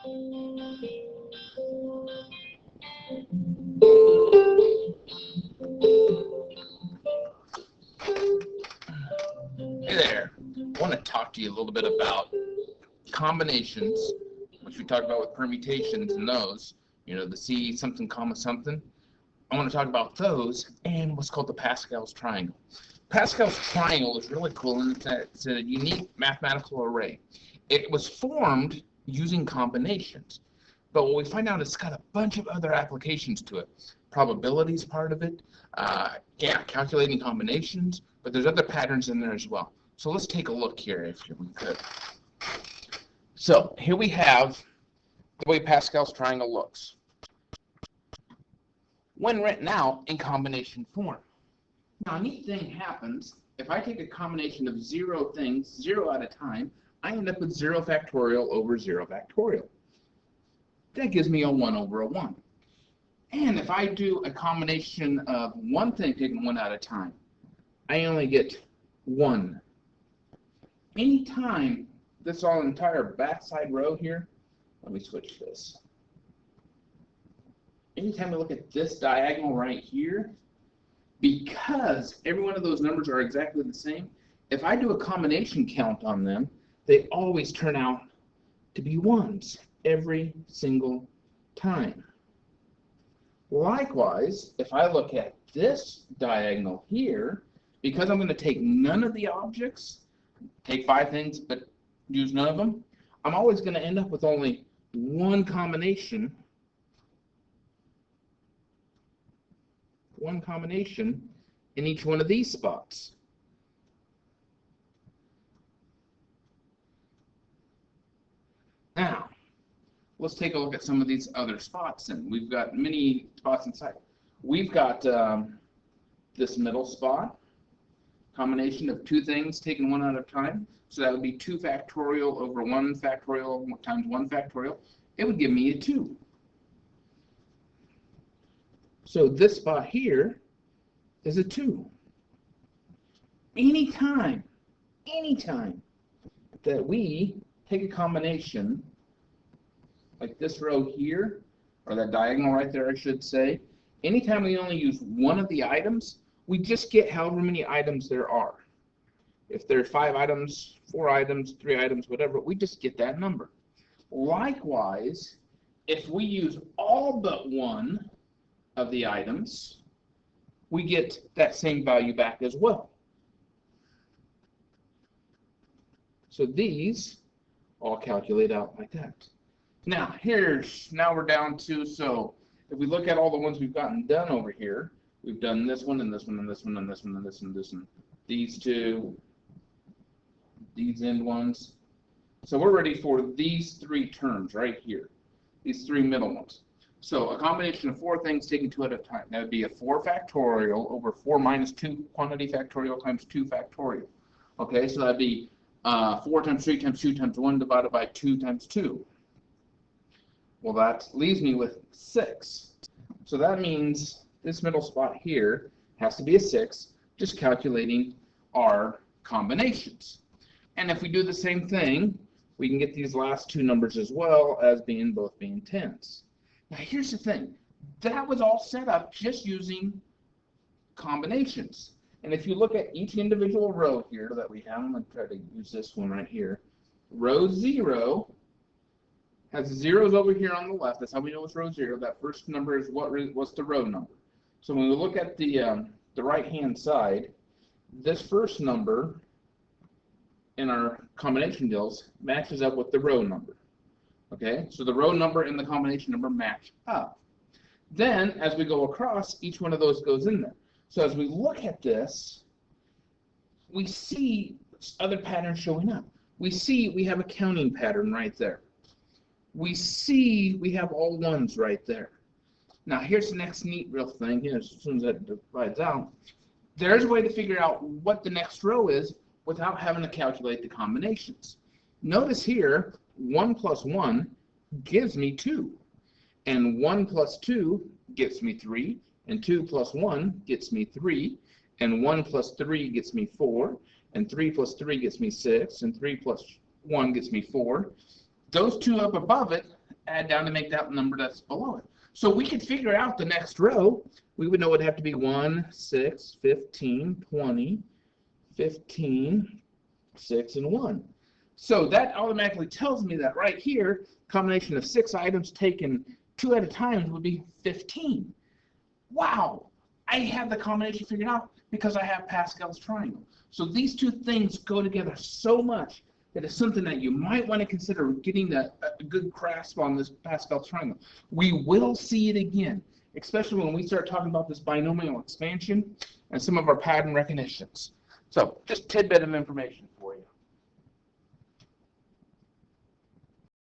Hey there. I want to talk to you a little bit about combinations, which we talked about with permutations and those, the C something comma something. I want to talk about those and what's called the Pascal's triangle. Pascal's triangle is really cool in that it's a unique mathematical array. It was formed using combinations, but what we find out is it's got a bunch of other applications to it. Probability is part of it, calculating combinations, but there's other patterns in there as well. So let's take a look here if we could. So here we have the way Pascal's triangle looks when written out in combination form. Now, a neat thing happens if I take a combination of 0 things, 0 at a time. I end up with 0 factorial over 0 factorial. That gives me a 1 over a 1. And if I do a combination of 1 thing taken 1 at a time, I only get 1. Anytime this entire backside row here, let me switch this. Anytime we look at this diagonal right here, because every one of those numbers are exactly the same, if I do a combination count on them, they always turn out to be 1s every single time. Likewise, if I look at this diagonal here, because I'm going to take none of the objects, take 5 things but use none of them, I'm always going to end up with only one combination in each one of these spots. Now, let's take a look at some of these other spots, and we've got many spots inside. We've got this middle spot, combination of 2 things taken 1 at a time. So that would be 2 factorial over 1 factorial times 1 factorial. It would give me a 2. So this spot here is a 2. Anytime that we take a combination like this row here, or that diagonal right there, I should say, anytime we only use one of the items, we just get however many items there are. If there's 5 items, 4 items, 3 items, whatever, we just get that number. Likewise, if we use all but one of the items, we get that same value back as well. So these all calculate out like that. Now we're down to, so if we look at all the ones we've gotten done over here, we've done this one and this one and this one and this one and this one and this one, these 2, these end ones. So we're ready for these 3 terms right here, these 3 middle ones. So a combination of 4 things taken 2 at a time. That would be a 4 factorial over 4 minus 2 quantity factorial times 2 factorial. Okay, so that would be 4 times 3 times 2 times 1 divided by 2 times 2. Well, that leaves me with 6. So that means this middle spot here has to be a 6, just calculating our combinations. And if we do the same thing, we can get these last 2 numbers as well as both being 10s. Now here's the thing. That was all set up just using combinations. And if you look at each individual row here that we have, I'm going to try to use this one right here. Row 0 has zeros over here on the left. That's how we know it's row 0. That first number is what's the row number. So when we look at the right-hand side, this first number in our combination deals matches up with the row number. Okay, so the row number and the combination number match up. Then, as we go across, each one of those goes in there. So as we look at this, we see other patterns showing up. We see we have a counting pattern right there. We see we have all 1s right there. Now here's the next neat real thing. Here, as soon as that divides out, there's a way to figure out what the next row is without having to calculate the combinations. Notice here, 1 plus 1 gives me 2. And 1 plus 2 gets me 3. And 2 plus 1 gets me 3. And 1 plus 3 gets me 4. And 3 plus 3 gets me 6. And 3 plus 1 gets me 4. Those 2 up above it add down to make that number that's below it. So we could figure out the next row. We would know it would have to be 1, 6, 15, 20, 15, 6, and 1. So that automatically tells me that right here, combination of 6 items taken 2 at a time would be 15. Wow! I have the combination figured out because I have Pascal's triangle. So these two things go together so much that it's something that you might want to consider getting a good grasp on this Pascal's triangle. We will see it again, especially when we start talking about this binomial expansion and some of our pattern recognitions. So just tidbit of information.